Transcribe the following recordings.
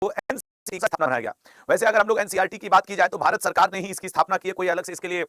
NCERT का स्थापना बनाया गया। वैसे अगर हम लोग एनसीईआरटी की बात की जाए तो भारत सरकार ने ही इसकी स्थापना की है, कोई अलग से इसके लिए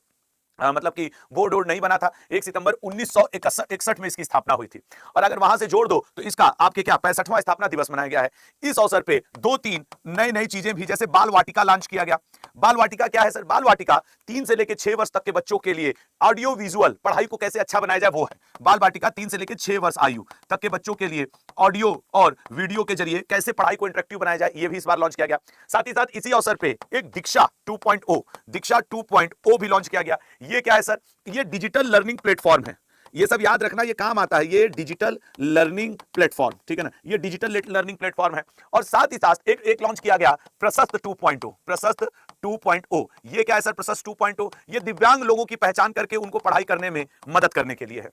मतलब कि बोर्ड वोर्ड नहीं बना था। 1 सितंबर 1961 में इसकी स्थापना हुई थी। और अगर वहां से जोड़ दो तो इसका आपके क्या 65वां स्थापना दिवस मनाया गया है। इस अवसर पे 2-3 नई चीजें भी, जैसे बाल वाटिका लॉन्च किया गया। बाल वाटिका क्या है सर? बाल वाटिका 3 से लेकर 6 वर्ष तक के बच्चों के लिए ऑडियो विजुअल पढ़ाई को कैसे अच्छा बनाया जाए वो है। बाल वाटिका 3 से लेकर 6 वर्ष आयु तक के बच्चों के लिए ऑडियो और वीडियो के जरिए कैसे पढ़ाई को इंटरेक्टिव बनाया जाए, ये भी इस बार लॉन्च किया गया। साथ ही साथ इसी अवसर पे एक दीक्षा 2.0 भी लॉन्च किया गया। ये क्या है सर? ये डिजिटल लर्निंग प्लेटफॉर्म है। ये सब याद रखना, ये काम आता है। ये डिजिटल लर्निंग प्लेटफॉर्म, ठीक है ना, ये डिजिटल लर्निंग प्लेटफॉर्म है। और साथ ही साथ एक लॉन्च किया गया प्रशस्त 2.0। प्रशस्त 2.0 ये क्या है सर? प्रशस्त 2.0 ये दिव्यांग लोगों की पहचान करके उनको पढ़ाई करने में मदद करने के लिए है।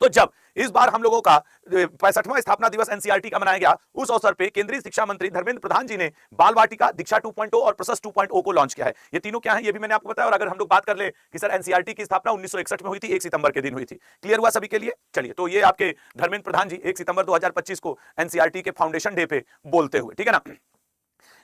तो जब इस बार हम लोगों का 65वां स्थापना दिवस एनसीईआरटी का मनाया गया, उस अवसर पे केंद्रीय शिक्षा मंत्री धर्मेंद्र प्रधान जी ने बाल वाटिका, दीक्षा 2.0 और प्रशस्त 2.0 को लॉन्च किया है। ये तीनों क्या है ये भी मैंने आपको बताया। और अगर हम लोग बात कर ले कि सर एनसीईआरटी की स्थापना 1961 में हुई थी, 1 सितंबर के दिन हुई थी। क्लियर हुआ सभी के लिए? चलिए, तो ये आपके धर्मेंद्र प्रधान जी 1 सितंबर 2025 को एनसीईआरटी के फाउंडेशन डे पे बोलते हुए, ठीक है ना।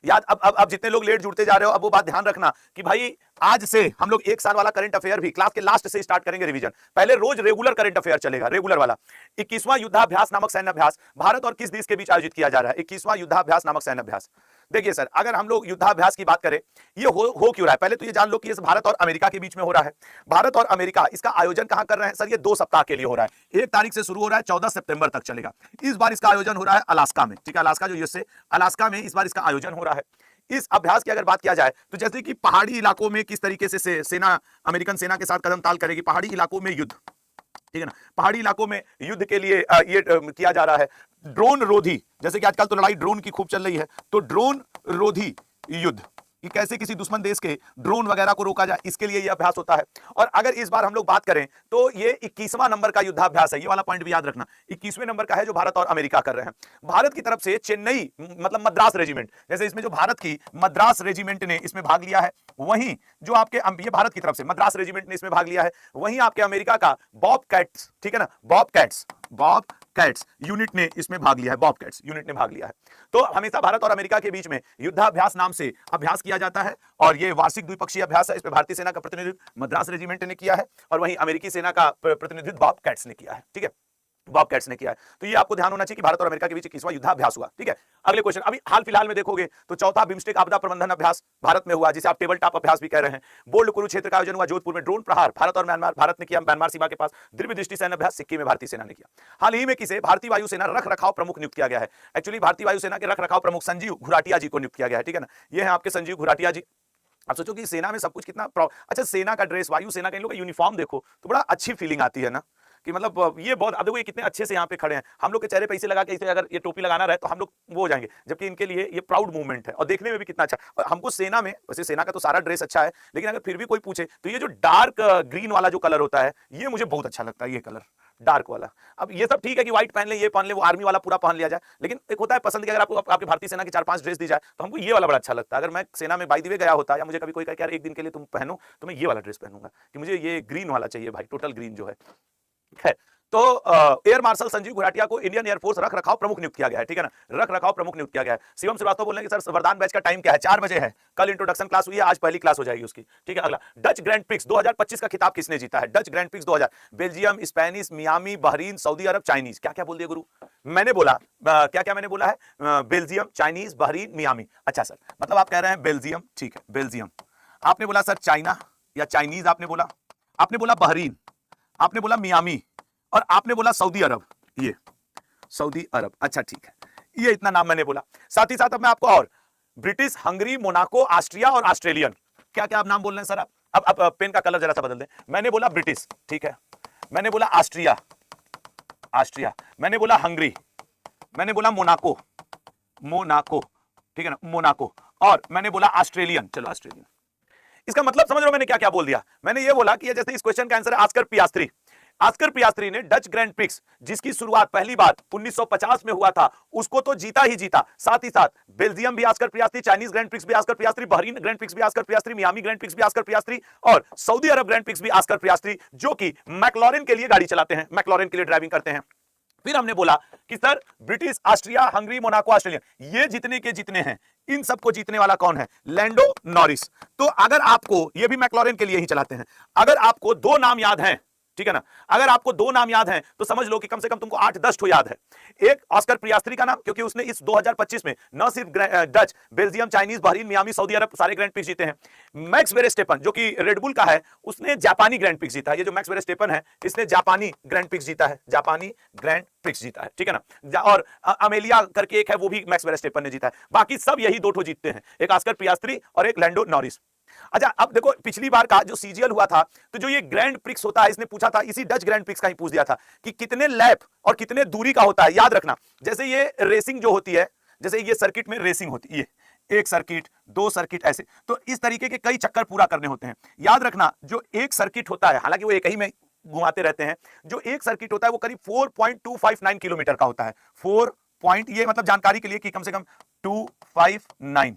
याद अब जितने लोग लेट जुड़ते जा रहे हो, अब वो बात ध्यान रखना कि भाई आज से हम लोग 1 साल वाला करंट अफेयर भी क्लास के लास्ट से स्टार्ट करेंगे रिवीजन। पहले रोज रेगुलर करंट अफेयर चलेगा, रेगुलर वाला। 21वां युद्धाभ्यास नामक सैन्य अभ्यास भारत और किस देश के बीच आयोजित किया जा रहा है? 21वां युद्धाभ्यास नामक सैन्य अभ्यास। देखिए सर, अगर हम लोग युद्धाभ्यास की बात करें, ये हो क्यों रहा है? पहले तो ये जान लो कि ये भारत और अमेरिका के बीच में हो रहा है। भारत और अमेरिका इसका आयोजन कहां कर रहे हैं सर? ये 2 सप्ताह के लिए हो रहा है। 1 तारीख से शुरू हो रहा है, 14 सितंबर तक चलेगा। इस बार इसका आयोजन हो रहा है अलास्का में, ठीक है, अलास्का जो यूएसए, अलास्का में इस बार इसका आयोजन हो रहा है। इस अभ्यास की अगर बात किया जाए तो जैसे कि पहाड़ी इलाकों में किस तरीके से सेना, अमेरिकन सेना के साथ कदम ताल करेगी, पहाड़ी इलाकों में युद्ध, ठीक है ना, पहाड़ी इलाकों में युद्ध के लिए ये किया जा रहा है। ड्रोन रोधी, जैसे कि आजकल तो लड़ाई ड्रोन की खूब चल रही है, तो ड्रोन रोधी युद्ध कि कैसे किसी दुश्मन देश के ड्रोन वगैरह को रोका जाए, इसके लिए यह अभ्यास होता है। और अगर इस बार हम लोग बात करें तो ये 21वां नंबर का युद्धाभ्यास है। ये वाला पॉइंट भी याद रखना, 21वें नंबर का है जो भारत और अमेरिका कर रहे हैं। भारत की तरफ से चेन्नई मतलब मद्रास रेजिमेंट, जैसे इसमें जो भारत की मद्रास रेजिमेंट ने इसमें भाग लिया है, वहीं जो आपके ये भारत की तरफ से मद्रास रेजिमेंट ने इसमें भाग लिया है, वहीं आपके अमेरिका का बॉबकैट्स, ठीक है ना, बॉबकैट्स यूनिट ने इसमें भाग लिया है। बॉबकैट्स यूनिट ने भाग लिया है। तो हमेशा भारत और अमेरिका के बीच में युद्धाभ्यास नाम से अभ्यास किया जाता है और ये वार्षिक द्विपक्षीय अभ्यास है। इसमें भारतीय सेना का प्रतिनिधित्व मद्रास रेजिमेंट ने किया है और वहीं अमेरिकी सेना का प्रतिनिधित्व बॉबकैट्स ने किया है, ठीक है, बॉबकैट्स ने किया है। तो ये आपको ध्यान होना चाहिए कि भारत और अमेरिका के बीच 21वां युद्धाभ्यास हुआ, ठीक है। अगले क्वेश्चन, अभी हाल फिलहाल में देखोगे तो चौथा बिम्स्टेक आपदा प्रबंधन अभ्यास भारत में हुआ, जिसे आप टेबल टॉप अभ्यास भी कह रहे हैं। बोल्ड कुरुक्षेत्र का आयोजन हुआ जोधपुर में। ड्रोन प्रहार भारत और म्यांमार, भारत ने किया म्यांमार सीमा के पास। दिव्य दृष्टि सैन्य अभ्यास सिक्किम में भारतीय सेना ने किया। हाल ही में किसे भारतीय वायुसेना रख रखाव प्रमुख नियुक्त किया गया है? एक्चुअली भारतीय वायुसेना के रख रखाव प्रमुख संजीव घुराटिया जी को नियुक्त किया गया है, ठीक है ना। ये है आपके संजीव घुराटिया जी। आप सोचो कि सेना में सब कुछ कितना अच्छा, सेना का ड्रेस, वायु सेना का इन लोग का यूनिफॉर्म देखो तो बड़ा अच्छी फीलिंग आती है ना, कि मतलब ये बहुत, अब देखो ये कितने अच्छे से यहाँ पे खड़े हैं। हम लोग के चेहरे पे इसे लगा के इसे अगर ये टोपी लगाना रहे तो हम लोग वो हो जाएंगे, जबकि इनके लिए ये प्राउड मूवमेंट है और देखने में भी कितना अच्छा। और हमको सेना में, वैसे सेना का तो सारा ड्रेस अच्छा है, लेकिन अगर फिर भी कोई पूछे तो ये जो डार्क ग्रीन वाला जो कलर होता है ये मुझे बहुत अच्छा लगता है, ये कलर डार्क वाला। अब ये सब ठीक है कि व्हाइट पहन ले, ये पहन ले, वो आर्मी वाला पूरा पहन लिया जाए, लेकिन एक होता है पसंद कि अगर आपको आपके भारतीय सेना की 4-5 ड्रेस दी जाए तो हमको ये वाला बड़ा अच्छा लगता है। अगर मैं सेना में बाय द वे गया होता या मुझे कभी कोई कहे यार एक दिन के लिए तुम पहनो, तो मैं ये वाला ड्रेस पहनूंगा कि मुझे ये ग्रीन वाला चाहिए भाई, टोटल ग्रीन जो है। तो एयर मार्शल संजीव घुराटिया को इंडियन एयरफोर्स रख रखाव प्रमुख नियुक्त किया गया है, ठीक है ना, रख रखाव प्रमुख नियुक्त किया गया है। शिवम श्रीवास्तव बोल रहे हैं कि सर वरदान बैच का टाइम क्या है? 4 बजे है। कल इंट्रोडक्शन क्लास हुई है, आज पहली क्लास हो जाएगी उसकी, ठीक है। अगला, डच ग्रैंड प्रिक्स 2025 का खिताब किसने जीता है? Dutch Grand Prix 2000, Belgium, Spanish, Miami, Bahrain, Saudi Arabia, Chinese. क्या क्या बोल दिया गुरु? मैंने बोला क्या क्या मैंने बोला है? Belgium, Chinese, Bahrain, Miami. अच्छा सर, मतलब आप कह रहे हैं बेल्जियम, ठीक है, बेल्जियम। आपने बोला सर चाइना या चाइनीज, आपने बोला बहरीन, आपने बोला मियामी, और आपने बोला सऊदी अरब। ये सऊदी अरब, अच्छा ठीक है, ये इतना नाम मैंने बोला। साथ ही साथ अब मैं आपको और ब्रिटिश, हंगरी, मोनाको, ऑस्ट्रिया और ऑस्ट्रेलियन, क्या क्या आप नाम बोल रहे हैं सर? आप अब पेन का कलर जरा सा बदल दें। मैंने बोला ब्रिटिश, ठीक है, मैंने बोला ऑस्ट्रिया, मैंने बोला हंगरी, मैंने बोला मोनाको, ठीक है ना, मोनाको, और मैंने बोला ऑस्ट्रेलियन। चलो ऑस्ट्रेलियन, इसका मतलब समझ रहे हो मैंने क्या क्या बोल दिया? मैंने ये बोला कि ये जैसे इस क्वेश्चन का आंसर है ऑस्कर पियास्त्री ने डच ग्रैंड प्रिक्स, जिसकी शुरुआत पहली बार 1950 में हुआ था, उसको तो जीता ही जीता। साथ ही साथ बेल्जियम भी Oscar Piastri, Chinese Grand Prix भी Oscar Piastri, Bahrain Grand Prix भी Oscar Piastri, Miami Grand Prix भी ऑस्कर पियास्त्री और सऊदी अरब ग्रैंड प्रिक्स भी ऑस्कर पियास्त्री, जो कि मैक्लॉरेन के लिए गाड़ी चलाते हैं, मैक्लॉरेन के लिए ड्राइविंग करते हैं। फिर हमने बोला कि sir British, Austria, Hungary, Monaco, Australia, ये जितने के जितने हैं, इन सबको जीतने वाला कौन है? Lando Norris. तो अगर आपको, ये भी मैक्लॉरेन के लिए ही चलाते हैं, अगर आपको दो नाम याद हैं, ठीक है ना, अगर आपको दो नाम याद हैं तो समझ लो कि कम से कम तुमको 8-10 ठो याद है। एक ऑस्कर पियास्त्री का नाम, क्योंकि उसने इस 2025 में न सिर्फ Dutch, Belgium, Chinese, Bahrain, Miami, Saudi Arabia सारे ग्रैंड प्रिक्स जीते हैं। मैक्स वेरेस्टेपन जो कि रेडबुल का है, उसने जापानी ग्रैंड प्रिक्स जीता है। ये जो मैक्स वेरेस्टेपन है, इसने जापानी ग्रैंड प्रिक्स जीता है, जापानी ग्रैंड प्रिक्स जीता है, ठीक है ना। और अमेलिया करके एक है, वो भी मैक्स वेरेस्टेपन ने जीता है। बाकी सब यही दो ठो जीतते हैं, एक ऑस्कर पियास्त्री और एक लैंडो नॉरिस। अच्छा, अब देखो पिछली बार का जो सीजीएल हुआ था, तो जो ये ग्रैंड प्रिक्स होता है, इसने पूछा था, इसी डच ग्रैंड प्रिक्स का ही पूछ दिया था कि कितने लैप और कितने दूरी का होता है। याद रखना, जैसे ये रेसिंग जो होती है, जैसे ये सर्किट में रेसिंग होती है, ये एक सर्किट, दो सर्किट, ऐसे, तो इस तरीके के कई चक्कर पूरा करने होते हैं। याद रखना, जो एक सर्किट होता है, हालांकि वो एक ही में घुमाते रहते हैं, जो एक सर्किट होता है वो करीब 4.259 किलोमीटर का होता है। 4 पॉइंट, ये मतलब जानकारी के लिए कि कम से कम 259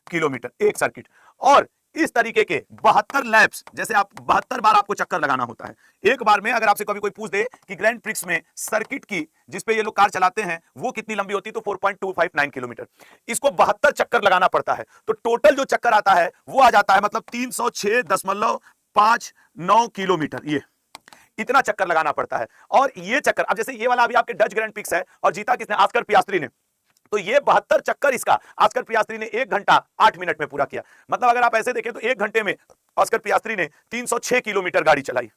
किलोमीटर एक सर्किट। और इस तरीके के 72 लैप्स, जैसे आप 72 बार आपको चक्कर लगाना होता है एक बार में। अगर आपसे कभी कोई पूछ दे कि ग्रैंड प्रिक्स में सर्किट की, जिस पे ये लोग कार चलाते हैं, वो कितनी लंबी होती है, तो 4.259 किलोमीटर। इसको 72 चक्कर लगाना पड़ता है, तो टोटल जो चक्कर आता है वो आ जाता है मतलब 306.59 किलोमीटर। ये इतना चक्कर लगाना पड़ता है। और ये चक्कर, अब जैसे ये वाला अभी आपके डच ग्रैंड प्रिक्स है और जीता किसने? ऑस्कर पियास्त्री ने। तो ये 72 चक्कर इसका ऑस्कर पियास्त्री ने 1 घंटा 8 मिनट में पूरा किया। मतलब अगर आप ऐसे देखें तो 1 घंटे में ऑस्कर पियास्त्री ने 306 किलोमीटर गाड़ी चलाई,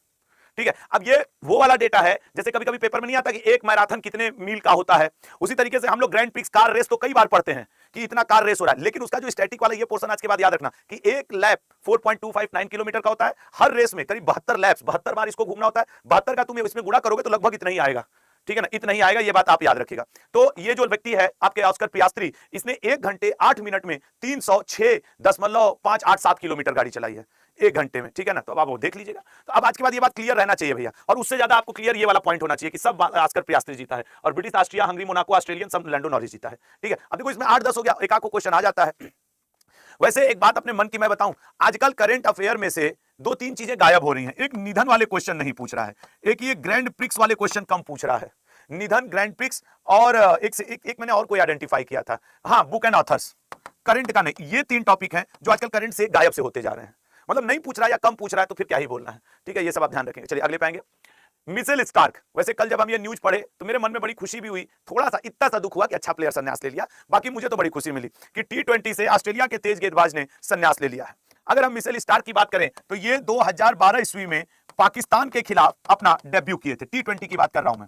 ठीक है। अब ये वो वाला डेटा है, जैसे कभी कभी पेपर में नहीं आता कि एक मैराथन कितने मील का होता है, उसी तरीके से हम लोग ग्रैंड प्रिक्स कार रेस तो कई बार पढ़ते हैं कि इतना कार रेस हो रहा है, लेकिन उसका जो स्टैटिक वाला ये पोर्शन आज के बाद याद रखना कि एक लैप 4.259 किलोमीटर का होता है। हर रेस में करीब 72 लैप्स, 72 बार इसको घूमना होता है। 72 का तुम इसमें गुणा करोगे तो लगभग इतना ही आएगा, ठीक है ना, इतना ही आएगा, ये बात आप याद रखिएगा। तो ये जो व्यक्ति है आपके ऑस्कर पियास्त्री, इसने 1 घंटे 8 मिनट में 306.587 किलोमीटर गाड़ी चलाई है 1 घंटे में, ठीक है ना। तो अब आप वो देख लीजिएगा। तो अब आज के बाद ये बात क्लियर रहना चाहिए भैया, और उससे ज्यादा आपको क्लियर ये वाला पॉइंट होना चाहिए कि सब ऑस्कर पियास्त्री जीता है, और British, Austria, Hungary, Monaco, Australian सब लैंडो नॉरिस जीता है, ठीक है। अब देखो इसमें 8-10 हो गया, एक आध को क्वेश्चन आ जाता है। वैसे एक बात अपने मन की मैं बताऊं, आजकल करंट अफेयर में से 2-3 चीजें गायब हो रही हैं। एक निधन वाले क्वेश्चन नहीं पूछ रहा है, एक ये ग्रैंड प्रिक्स वाले क्वेश्चन कम पूछ रहा है। निधन, ग्रैंड प्रिक्स, और एक मैंने और कोई आइडेंटिफाई किया था, हाँ, बुक एंड ऑथर्स। करंट का नहीं, ये 3 टॉपिक हैं जो आजकल करंट से गायब से होते जा रहे हैं। मतलब नहीं पूछ रहा है या कम पूछ रहा है तो फिर क्या ही बोलना है, ठीक है। ये सब आप ध्यान रखेंगे। चलिए अगले पे आएंगे। Mitchell Starc. वैसे कल जब हम ये न्यूज पढ़े तो मेरे मन में बड़ी खुशी भी हुई, थोड़ा सा इतना सा दुख हुआ कि अच्छा प्लेयर संन्यास ले लिया। बाकी मुझे तो बड़ी खुशी मिली कि T20 से ऑस्ट्रेलिया के तेज गेंदबाज ने संन्यास ले लिया है। अगर हम मिचेल स्टार्क की बात करें तो ये 2012 ईस्वी में पाकिस्तान के खिलाफ अपना डेब्यू किए थे। T20 की बात कर रहा हूं मैं।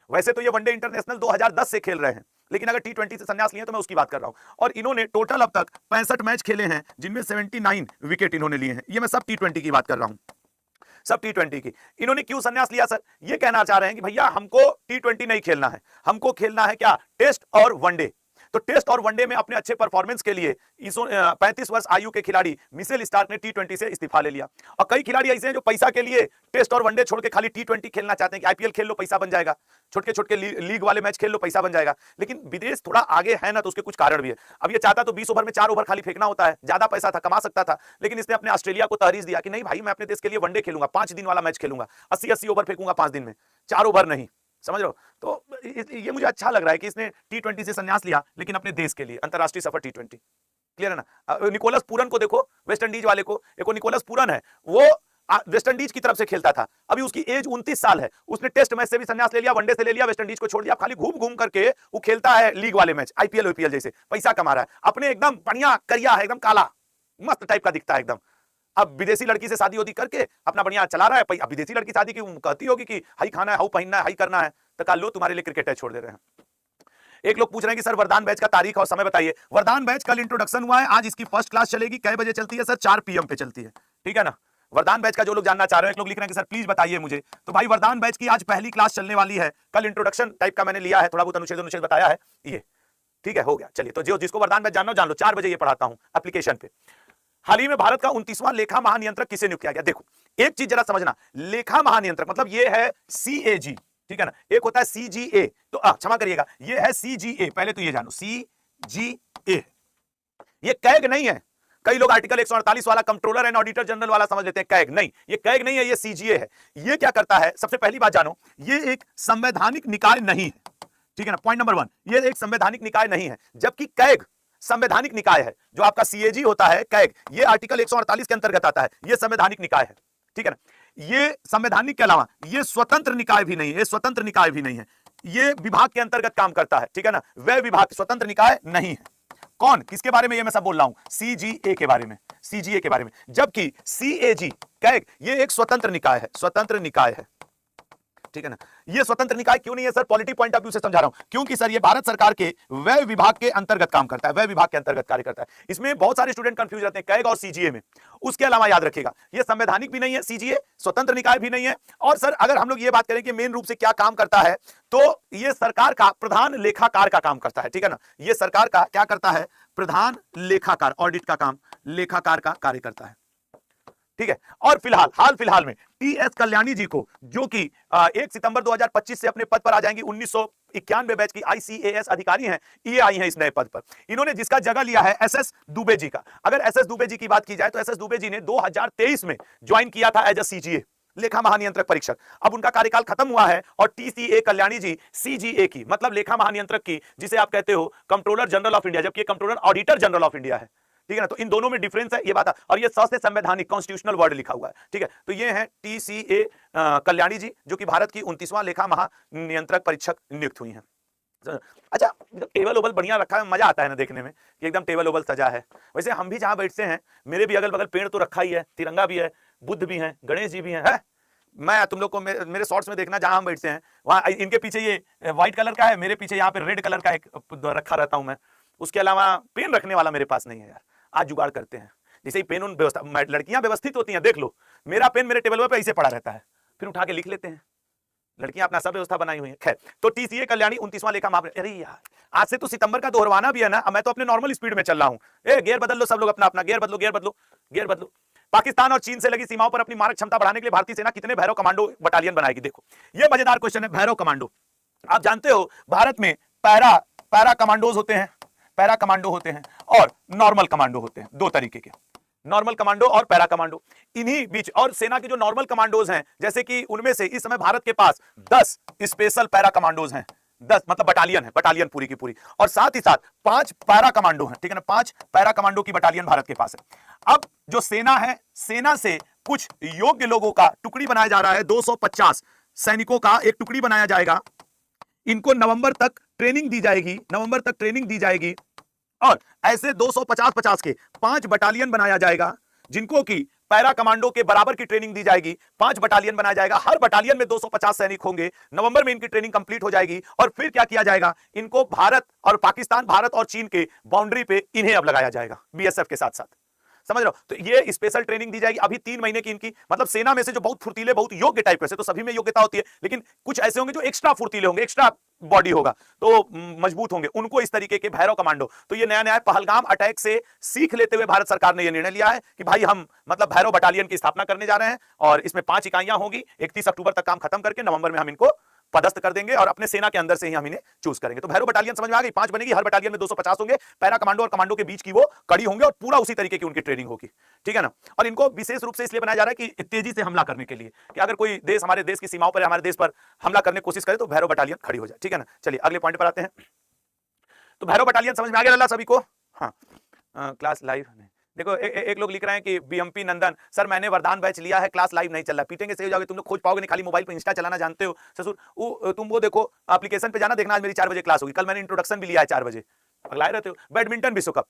वैसे तो ये वनडे इंटरनेशनल 2010 से खेल रहे हैं, लेकिन अगर T20 से संन्यास लिए तो मैं उसकी बात कर रहा हूं। और इन्होंने टोटल अब तक 65 मैच खेले हैं, जिनमें 79 विकेट इन्होंने लिए हैं। ये मैं सब T20 की बात कर रहा हूं, सब T20 की। इन्होंने क्यों संन्यास लिया सर? ये कहना चाह रहे हैं कि भैया हमको T20 नहीं खेलना है, हमको खेलना है क्या? टेस्ट और वनडे। तो टेस्ट और वनडे में अपने अच्छे परफॉर्मेंस के लिए 35 वर्ष आयु के खिलाड़ी मिचेल स्टार्क ने T20 से इस्तीफा ले लिया। और कई खिलाड़ी ऐसे हैं जो पैसा के लिए टेस्ट और वनडे छोड़ के खाली T20 खेलना चाहते हैं कि आईपीएल खेल लो पैसा बन जाएगा, छोटे छोटे लीग वाले मैच खेल लो पैसा बन जाएगा। लेकिन विदेश थोड़ा आगे है ना, तो उसके कुछ कारण भी है। अब ये चाहता तो 20 ओवर में 4 ओवर खाली फेंकना होता है, ज्यादा पैसा था, कमा सकता था, लेकिन इसने अपने ऑस्ट्रेलिया को तहरीर दिया कि नहीं भाई, मैं अपने देश के लिए वनडे खेलूंगा, 5 दिन वाला मैच खेलूंगा, 80-80 ओवर फेंकूंगा 5 दिन में, 4 ओवर नहीं, समझ रहे हो। तो ये मुझे अच्छा लग रहा है कि इसने T20 से संन्यास लिया, लेकिन अपने देश के लिए अंतरराष्ट्रीय सफर T20। क्लियर है ना। निकोलस पूरन को देखो, वेस्ट इंडीज वाले को, एक निकोलस पूरन है, वो वेस्ट इंडीज की तरफ से खेलता था, अभी उसकी एज 29 साल है, उसने टेस्ट मैच से भी संन्यास ले लिया, वनडे से ले लिया, वेस्ट इंडीज को छोड़ दिया, खाली घूम घूम करके वो खेलता है लीग वाले मैच, आईपीएल ओपीएल जैसे, पैसा कमा रहा है, अपने एकदम बढ़िया करिया है, एकदम काला मस्त टाइप का दिखता है एकदम। अब विदेशी लड़की से शादी होती करके अपना बढ़िया चला रहा है। अब विदेशी लड़की शादी की कहती होगी कि हाई खाना है, हाउ पहनना है, हाई करना है, तो कल लो तुम्हारे लिए क्रिकेट छोड़ दे रहे हैं। एक लोग पूछ रहे हैं कि सर वरदान बैच का तारीख और समय बताइए। वरदान बैच कल इंट्रोडक्शन हुआ है, आज इसकी फर्स्ट क्लास चलेगी। कै बजे चलती है सर? 4 PM पे चलती है, ठीक है ना। वरदान बैच का जो लोग जानना चाह रहे हैं, एक लोग लिख रहे हैं कि सर प्लीज बताइए मुझे। तो भाई वरदान बैच की आज पहली क्लास चलने वाली है, कल इंट्रोडक्शन टाइप का मैंने लिया है, थोड़ा बहुत अनुच्छेद बताया है ये, ठीक है, हो गया। चलिए, तो जो जिसको वरदान बैच जानना जान लो, 4 बजे ये पढ़ाता हूं एप्लीकेशन पे। हाल ही में भारत का 29वां लेखा महानियंत्रक किसे नियुक्त किया गया? देखो एक चीज जरा समझना, लेखा महानियंत्रक मतलब ये है CAG, ठीक है ना, एक होता है CGA, तो क्षमा करिएगा, ये है CGA, पहले तो ये जानो CGA, ये कैग नहीं है, कई लोग आर्टिकल 148 वाला कंट्रोलर एंड ऑडिटर जनरल वाला समझ लेते हैं कैग, नहीं, ये कैग नहीं है, ये सीजीए है। ये क्या करता है, सबसे पहली बात जानो, ये एक संवैधानिक निकाय नहीं है, ठीक है ना, पॉइंट नंबर 1, ये एक संवैधानिक निकाय नहीं है, जबकि कैग संवैधानिक निकाय है। जो आपका सीएजी होता है कैग, ये आर्टिकल 148 के अंतर्गत आता है, ये संवैधानिक निकाय है, ठीक है ना। ये संवैधानिक के अलावा ये स्वतंत्र निकाय भी नहीं है, ये स्वतंत्र निकाय भी नहीं है, ये विभाग के अंतर्गत काम करता है, ठीक है ना, वह विभाग स्वतंत्र निकाय नहीं है। कौन, किसके बारे में ये मैं सब बोल रहा हूं, सीजीए के बारे में, सीजीए के बारे में। जबकि सीएजी कैग ये एक स्वतंत्र निकाय है, स्वतंत्र निकाय है, ठीक है ना। ये स्वतंत्र निकाय क्यों नहीं है sir, politic point of view से समझा रहा हूं, क्योंकि सर ये भारत सरकार के व्यय विभाग के अंतर्गत काम करता है, व्यय विभाग के अंतर्गत कार्य करता है। इसमें बहुत सारे स्टूडेंट कंफ्यूज रहते हैं कैग और सीजीए में। उसके अलावा याद रखिएगा, ये संवैधानिक भी नहीं है सीजीए, स्वतंत्र निकाय भी नहीं है। और सर अगर हम लोग ये बात करें कि मेन रूप से क्या काम करता है, तो ये सरकार का प्रधान लेखाकार का काम करता है, ठीक है ना। ये सरकार का क्या करता है, प्रधान लेखाकार, ऑडिट का काम, लेखाकार का कार्य करता है, ठीक है। और हाल फिलहाल में टीएस कल्याणी जी को, जो कि 1 सितंबर 2025 से अपने पद पर आ जाएंगी, 1991 बैच की आईसीएएस अधिकारी हैं, ये आई हैं इस नए पद पर। इन्होंने जिसका जगह लिया है एसएस दुबे जी का। अगर एसएस दुबे जी की बात की जाए तो एसएस दुबे जी ने 2023 में ज्वाइन किया था एज ए सीजीए, लेखा महानियंत्रक परीक्षक। अब उनका कार्यकाल खत्म हुआ है और टीसीए कल्याणी जी सीजीए की, मतलब लेखा महानियंत्रक की, जिसे आप कहते हो कंट्रोलर जनरल ऑफ इंडिया, जबकि controller auditor general of India है, ठीक है ना। तो इन दोनों में डिफरेंस है, ये बात है। और ये सबसे संवैधानिक कॉन्स्टिट्यूशनल वर्ड लिखा हुआ है, ठीक है। तो ये है टीसीए कल्याणी जी, जो कि भारत की 29वां लेखा महानियंत्रक परीक्षक नियुक्त हुई हैं। अच्छा, टेबल ओबल बढ़िया रखा है, मजा आता है ना देखने में कि एकदम टेबल ओबल सजा है। वैसे हम भी जहां बैठते हैं, मेरे भी अगल बगल पेड़ तो रखा ही है, तिरंगा भी है, बुद्ध भी है, गणेश जी भी है? मैं तुम लोग को मेरे शॉर्ट्स में देखना, जहां हम बैठते हैं वहां इनके पीछे ये व्हाइट कलर का है, मेरे पीछे यहाँ पे रेड कलर का एक रखा रहता हूं मैं। उसके अलावा पेन रखने वाला मेरे पास नहीं है यार, आज जुगाड़ करते हैं। जैसे ही पेन उन व्यवस्था, लड़कियां व्यवस्थित होती हैं, देख लो मेरा पेन मेरे टेबल पे ऐसे पड़ा रहता है, फिर उठा के लिख लेते हैं। लड़कियां अपना सब व्यवस्था बनाई हुई है। खैर, तो टीसीए कल्याणी 29वां लेखा महानियंत्रक। अरे यार, आज से तो सितंबर का दोहरवाना भी है ना, मैं तो अपने नॉर्मल स्पीड में चल रहा हूं। गियर बदल लो सब लोग, अपना अपना गियर बदलो, गियर बदलो, गियर बदलो। पाकिस्तान और चीन से लगी सीमाओं पर अपनी मारक क्षमता बढ़ाने के लिए भारतीय सेना कितने भैरव कमांडो बटालियन बनाएगी? देखो, ये मजेदार क्वेश्चन है। भैरव कमांडो, आप जानते हो भारत में पैरा कमांडोज होते हैं, पैरा कमांडो होते हैं और नॉर्मल कमांडो होते हैं, दो तरीके के, नॉर्मल कमांडो और पैरा कमांडो। इन्हीं बीच, और सेना के जो नॉर्मल कमांडोज हैं, जैसे कि उनमें से इस समय भारत के पास 10 स्पेशल पैरा कमांडोज हैं, 10 मतलब बटालियन है, बटालियन पूरी की पूरी, और साथ ही साथ 5 पैरा कमांडो हैं, ठीक है ना, 5 पैरा कमांडो की बटालियन भारत के पास है। अब जो सेना है, सेना से कुछ योग्य लोगों का टुकड़ी बनाया जा रहा है, 250 सैनिकों का एक टुकड़ी बनाया जाएगा। इनको नवंबर तक ट्रेनिंग दी जाएगी, नवंबर तक ट्रेनिंग दी जाएगी, और ऐसे 250 के 5 बटालियन बनाया जाएगा, जिनको की पैरा कमांडो के बराबर की ट्रेनिंग दी जाएगी। 5 बटालियन बनाया जाएगा, हर बटालियन में 250 सैनिक होंगे। नवंबर में इनकी ट्रेनिंग कंप्लीट हो जाएगी, और फिर क्या किया जाएगा, इनको भारत और पाकिस्तान, भारत और चीन के बाउंड्री पे इन्हें अब लगाया जाएगा बीएसएफ के साथ साथ, समझ रहे हो। तो ये स्पेशल ट्रेनिंग दी जाएगी अभी 3 महीने की इनकी, मतलब सेना में से जो बहुत फुर्तीले, बहुत योग्य टाइप के, तो सभी में योग्यता होती है, लेकिन कुछ ऐसे होंगे जो एक्स्ट्रा फुर्तीले होंगे, एक्स्ट्रा बॉडी होगा, तो मजबूत होंगे, उनको इस तरीके के भैरव कमांडो। तो ये नया नया पहलगाम अटैक से सीख लेते हुए भारत सरकार ने यह निर्णय लिया है कि भाई हम मतलब भैरव बटालियन की स्थापना करने जा रहे हैं, और इसमें 5 इकाइयां होंगी। 31 अक्टूबर तक काम खत्म करके नवंबर में हम इनको पदस्थ कर देंगे, और अपने सेना के अंदर से ही हम इन्हें चूज करेंगे। तो भैरव बटालियन समझ में आ गई, 5 बनेगी, हर बटालियन में 250 होंगे, पैरा कमांडो और कमांडो के बीच की वो कड़ी होंगे, और पूरा उसी तरीके की उनकी ट्रेनिंग होगी, ठीक है ना। और इनको विशेष रूप से इसलिए बनाया जा रहा है कि तेजी से हमला करने के लिए, कि अगर कोई देश हमारे देश की सीमाओं पर, हमारे देश पर हमला करने की कोशिश करे तो भैरव बटालियन खड़ी हो जाए, ठीक है ना। चलिए अगले पॉइंट पर आते हैं। तो भैरव बटालियन समझ में आ गया लल्ला सभी को? हाँ, क्लास लाइव देखो, एक लोग लिख रहे हैं कि बीएमपी नंदन सर, मैंने वरदान बैच लिया है, क्लास लाइव नहीं चल रहा, पीटेंगे से हो जाओगे, तुम लोग खोज पाओगे नहीं, खाली मोबाइल पे इंस्टा चलाना जानते हो ससुर। तुम वो देखो, एप्लीकेशन पे जाना, देखना आज मेरी 4 बजे क्लास होगी। कल मैंने इंट्रोडक्शन भी लिया है 4 बजे, अगलाए रहते हो। बैडमिंटन विश्व कप,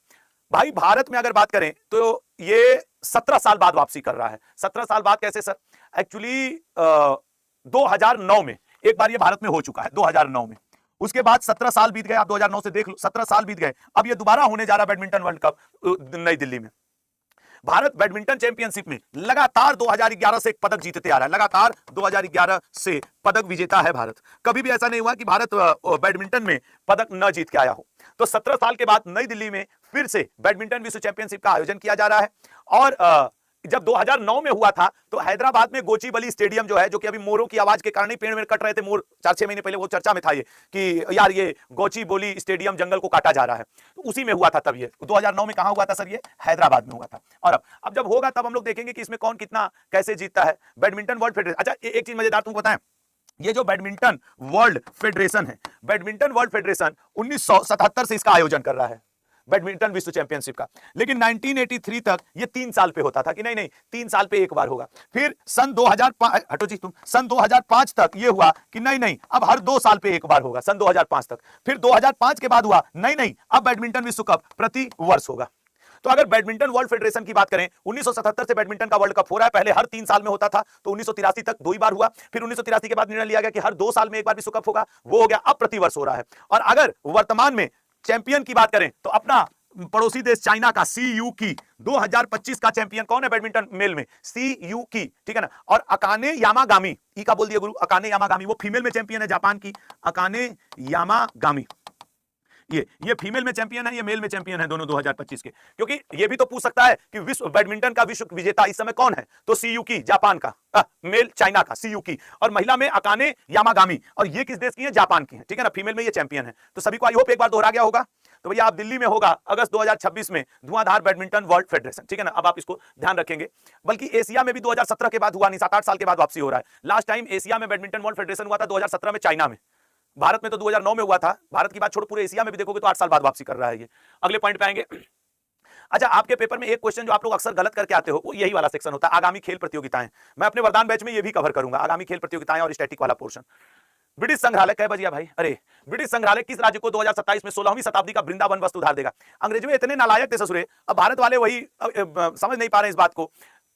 भाई भारत में अगर बात करें तो ये 17 साल बाद वापसी कर रहा है। 17 साल बाद कैसे सर? एक्चुअली 2009 में एक बार ये भारत में हो चुका है, 2009 में। उसके बाद 17 साल बीत गए, आप 2009 से देख लो, 17 साल बीत गए। अब ये दोबारा होने जा रहा बैडमिंटन वर्ल्ड कप नई दिल्ली में। भारत बैडमिंटन चैंपियनशिप में लगातार 2011 से एक पदक जीतते आ रहा है, लगातार 2011 से पदक विजेता है भारत। कभी भी ऐसा नहीं हुआ कि भारत बैडमिंटन में पदक न जीत के आया हो। तो 17 साल के बाद नई दिल्ली में फिर से बैडमिंटन विश्व चैंपियनशिप का आयोजन किया जा रहा है, और जब 2009 में हुआ था तो हैदराबाद में गोचीबली स्टेडियम जो है, जो कि अभी मोरों की आवाज के कारण ही पेड़ में कट रहे थे मोर, 4-6 महीने पहले वो चर्चा में था ये कि यार ये गोचीबली स्टेडियम जंगल को काटा जा रहा है, तो उसी में हुआ था। तब ये 2009 में कहां हुआ था सर? ये हैदराबाद में हुआ था। और अब जब होगा तब हम लोग देखेंगे कि इसमें कौन कितना कैसे जीतता है। बैडमिंटन वर्ल्ड फेडरेशन, अच्छा एक चीज मजेदार तुमको बताएं, ये जो बैडमिंटन वर्ल्ड फेडरेशन है, बैडमिंटन वर्ल्ड फेडरेशन 1977 से इसका आयोजन कर रहा है, बैडमिंटन विश्व चैंपियनशिप का। लेकिन 1983 तक ये 3 साल पे होता था कि नहीं 3 साल पे एक बार होगा। फिर सन 2005, हटो जी तुम, सन 2005 तक ये हुआ कि नहीं अब हर 2 साल पे एक बार होगा, सन 2005 तक। फिर 2005 के बाद हुआ नहीं अब बैडमिंटन विश्व कप प्रति वर्ष होगा। तो अगर बैडमिंटन वर्ल्ड फेडरेशन की बात करें, 1977 से बैडमिंटन का वर्ल्ड कप हो रहा है। पहले हर 3 साल में होता था, तो 1983 तक 2 ही बार हुआ। फिर 1983 के बाद निर्णय लिया गया कि हर 2 साल में एक बार विश्व कप होगा, वो हो गया, अब प्रतिवर्ष हो रहा है। और अगर वर्तमान में चैंपियन की बात करें तो अपना पड़ोसी देश चाइना का सीयू की 2025 का चैंपियन कौन है बैडमिंटन मेल में? सीयू की, ठीक है ना। और अकाने यामागामी, ई का बोल दिया गुरु, अकाने यामागामी, वो फीमेल में चैंपियन है जापान की, अकाने यामागामी। ये फीमेल में चैंपियन है, ये मेल में चैंपियन है, दोनों 2025 के। क्योंकि ये भी तो पूछ सकता है कि विश्व बैडमिंटन का विश्व विजेता इस समय कौन है, तो सीयूकी जापान का, मेल चाइना का सीयूकी, और महिला में अकाने यामागामी, और ये किस देश की है? जापान की है, ठीक है ना। फीमेल में ये चैंपियन है। तो सभी को आई होप एक बार दोहरा गया होगा। तो भैया आप दिल्ली में होगा अगस्त 2026 में धुआंधार बैडमिंटन वर्ल्ड फेडरेशन, ठीक है ना। अब आप इसको ध्यान रखेंगे। बल्कि एशिया में भी 2017 के बाद हुआ नहीं, 7-8 साल के बाद वापसी हो रहा है। लास्ट टाइम एशिया में बैडमिंटन वर्ल्ड फेडरेशन हुआ था 2017 में चाइना में। भारत में तो 2009 में हुआ था। भारत की बात छोड़, पूरे एशिया में भी देखोगे तो 8 साल बाद वापसी कर रहा है ये। अगले पॉइंट पे आएंगे। अच्छा, आपके पेपर में एक क्वेश्चन जो आप लोग अक्सर गलत करके आते हो, वो यही वाला सेक्शन होता है, आगामी खेल प्रतियोगिताएं। मैं अपने वरदान बैच में ये भी कवर करूंगा, आगामी खेल प्रतियोगिताएं और स्टैटिक वाला पोर्शन। ब्रिटिश संग्रहालय कै बजिया भाई? अरे ब्रिटिश संग्रहालय किस राज्य को 2027 में 16वीं शताब्दी का वृंदावन वस्तु उधार देगा? अंग्रेज में इतने नालायक थे ससुरे, अब भारत वाले वही समझ नहीं पा रहे इस बात को।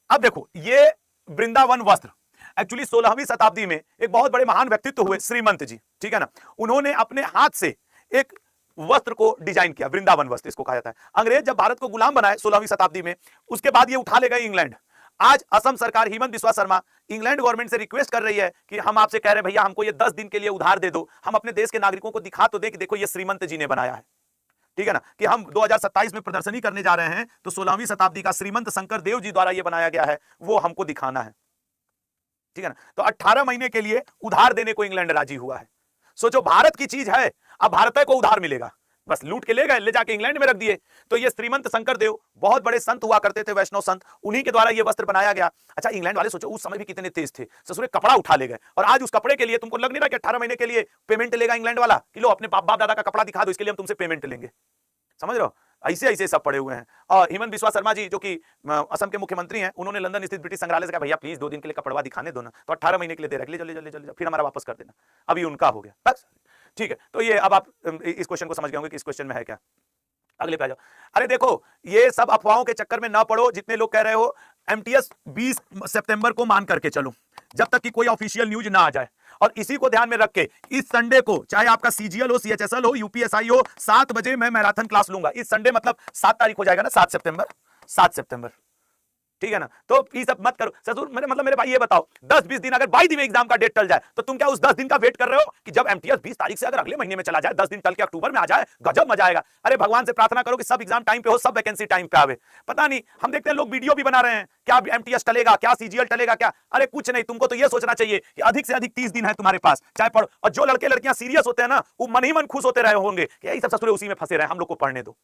अब देखो, ये वृंदावन वस्त्र एक्चुअली 16वीं शताब्दी में एक बहुत बड़े महान व्यक्तित्व हुए, श्रीमंत जी, ठीक है ना। उन्होंने अपने हाथ से एक वस्त्र को डिजाइन किया, वृंदावन वस्त्र इसको कहा जाता है। अंग्रेज जब भारत को गुलाम बनाए 16वीं शताब्दी में, उसके बाद ये उठा ले गए इंग्लैंड। आज असम सरकार, हिमंत बिस्वा शर्मा, इंग्लैंड गवर्नमेंट से रिक्वेस्ट कर रही है कि हम आपसे कह रहे हैं भैया हमको ये 10 दिन के लिए उधार दे दो, हम अपने देश के नागरिकों को दिखा तो दे कि देखो ये श्रीमंत जी ने बनाया है, ठीक है ना। कि हम 2027 में प्रदर्शनी करने जा रहे हैं, तो 16वीं शताब्दी का श्रीमंत शंकर देव जी द्वारा ये बनाया गया है, वो हमको दिखाना है, ठीक है ना। तो 18 महीने के लिए उधार देने को इंग्लैंड राजी हुआ है। सोचो, भारत की चीज है, अब भारत को उधार मिलेगा, बस लूट के ले गए, ले जाके इंग्लैंड में रख दिए। तो ये श्रीमंत शंकर देव बहुत बड़े संत हुआ करते थे, वैष्णव संत, उन्हीं के द्वारा ये वस्त्र बनाया गया। अच्छा, इंग्लैंड वाले सोचो उस समय भी कितने तेज थे, ससुरे कपड़ा उठा ले गए, और आज उस कपड़े के लिए तुमको लग नहीं रहा कि 18 महीने के लिए पेमेंट लेगा इंग्लैंड वाला कि लो अपने बाप दादा का कपड़ा दिखा दो, इसके लिए हम तुमसे पेमेंट लेंगे। समझ रहे हो, ऐसे ऐसे सब पड़े हुए हैं। और हिमंत बिस्वा शर्मा जी जो कि असम के मुख्यमंत्री हैं, उन्होंने लंदन स्थित ब्रिटिश संग्रहालय से कहा भैया प्लीज 2 दिन के लिए कपड़वा दिखाने दो ना, तो 18 महीने के लिए दे रखे, जल्दी फिर हमारा वापस कर देना। अभी उनका हो गया बस, ठीक है। तो ये अब आप इस क्वेश्चन को समझ गए होंगे कि इस क्वेश्चन में है क्या। अगले पे आ जाओ। अरे देखो, ये सब अफवाहों के चक्कर में ना पड़ो, जितने लोग कह रहे हो एमटीएस 20 सितंबर को मान करके चलो, जब तक कि कोई ऑफिशियल न्यूज ना आ जाए। और इसी को ध्यान में रख के इस संडे को, चाहे आपका सीजीएल हो, सीएचएसएल हो, यूपीएसआई हो, 7 बजे मैं मैराथन क्लास लूंगा। इस संडे मतलब 7 तारीख हो जाएगा ना, 7 सितंबर, ठीक है ना। तो ये सब मत करो ससुर, मतलब मेरे भाई ये बताओ, 10-20 दिन अगर बाई दी एग्जाम का डेट टल जाए, तो तुम क्या उस 10 दिन का वेट कर रहे हो कि जब एमटीएस 20 तारीख से अगर अगले महीने में चला जाए, 10 दिन टल के अक्टूबर में आ जाए, गजब मजा आएगा। अरे भगवान से प्रार्थना करो कि सब एग्जाम टाइम पे हो, सब वैकेंसी टाइम पे आवे। पता नहीं, हम देखते हैं लोग वीडियो भी बना रहे हैं, क्या एमटीएस टलेगा, क्या सीजीएल टलेगा, क्या। अरे कुछ नहीं, तुमको तो ये सोचना चाहिए कि अधिक से अधिक 30 दिन है तुम्हारे पास, चाहे पढ़ो। और जो लड़के लड़कियां सीरियस होते हैं ना, वो मन ही मन खुश होते रहे होंगे कि यही सब ससुरे उसी में फंसे रहे, हम लोग को पढ़ने दो।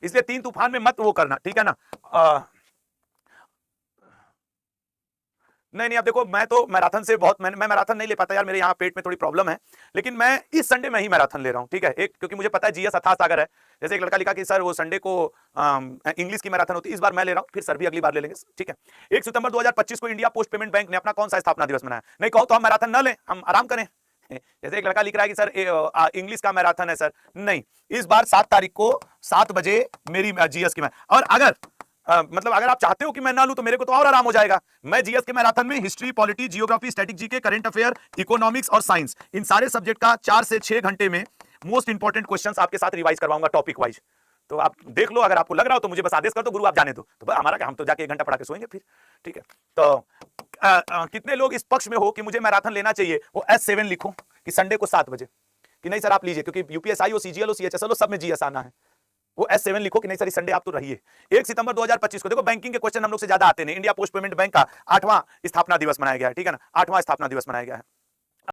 इसलिए 3 तूफान में मत वो करना, ठीक है ना। नहीं, अब देखो, मैं तो मैराथन से बहुत, मैं मैराथन नहीं ले पाता यार, मेरे यहाँ पेट में थोड़ी प्रॉब्लम है, लेकिन मैं इस संडे में ही मैराथन ले रहा हूँ, ठीक है। एक क्योंकि मुझे पता है जीएस अथाह सागर है, जैसे एक लड़का लिखा कि सर वो संडे को इंग्लिश की मैराथन होती है, इस बार मैं ले रहा हूँ, फिर सर भी अगली बार ले लेंगे, ठीक है। 1 सितंबर 2025 को इंडिया पोस्ट पेमेंट बैंक ने अपना कौन सा स्थापना दिवस मनाया? नहीं कहो तो हम मैराथन न लें, हम आराम करें। जैसे एक लड़का लिख रहा है कि सर इंग्लिश का मैराथन है सर, नहीं, इस बार 7 तारीख को 7 बजे मेरी जीएस की मैं, और अगर मतलब अगर आप चाहते हो कि मैं ना लूं तो मेरे को तो और आराम हो जाएगा। मैं जीएस के मैराथन में history, polity, geography, static GK, current affair, economics और साइंस, इन सारे सब्जेक्ट का 4 से 6 घंटे में मोस्ट इंपॉर्टेंट क्वेश्चंस आपके साथ रिवाइज करवाऊंगा टॉपिक वाइज। तो आप देख लो, अगर आपको लग रहा हो तो मुझे बस आदेश कर दो, गुरु आप जाने दो, तो हमारा क्या, हम तो जाके 1 घंटा पढ़ा के सोएंगे फिर, ठीक है। तो कितने लोग इस पक्ष में हो कि मुझे मैराथन लेना चाहिए, वो S7 लिखो कि संडे को 7 बजे, कि नहीं सर आप लीजिए, क्योंकि यूपीएसआई हो, सीजीएल हो, सीएचएसएल हो, सब में जीएस आना है। वो S7 लिखो कि नहीं सर इस संडे आप तो रहिए। 1 सितंबर 2025 को देखो बैंकिंग के क्वेश्चन हम लोग से ज्यादा आते नहीं। इंडिया पोस्ट पेमेंट बैंक का 8वां स्थापना दिवस मनाया गया है, ठीक है ना, 8वां स्थापना दिवस मनाया गया है।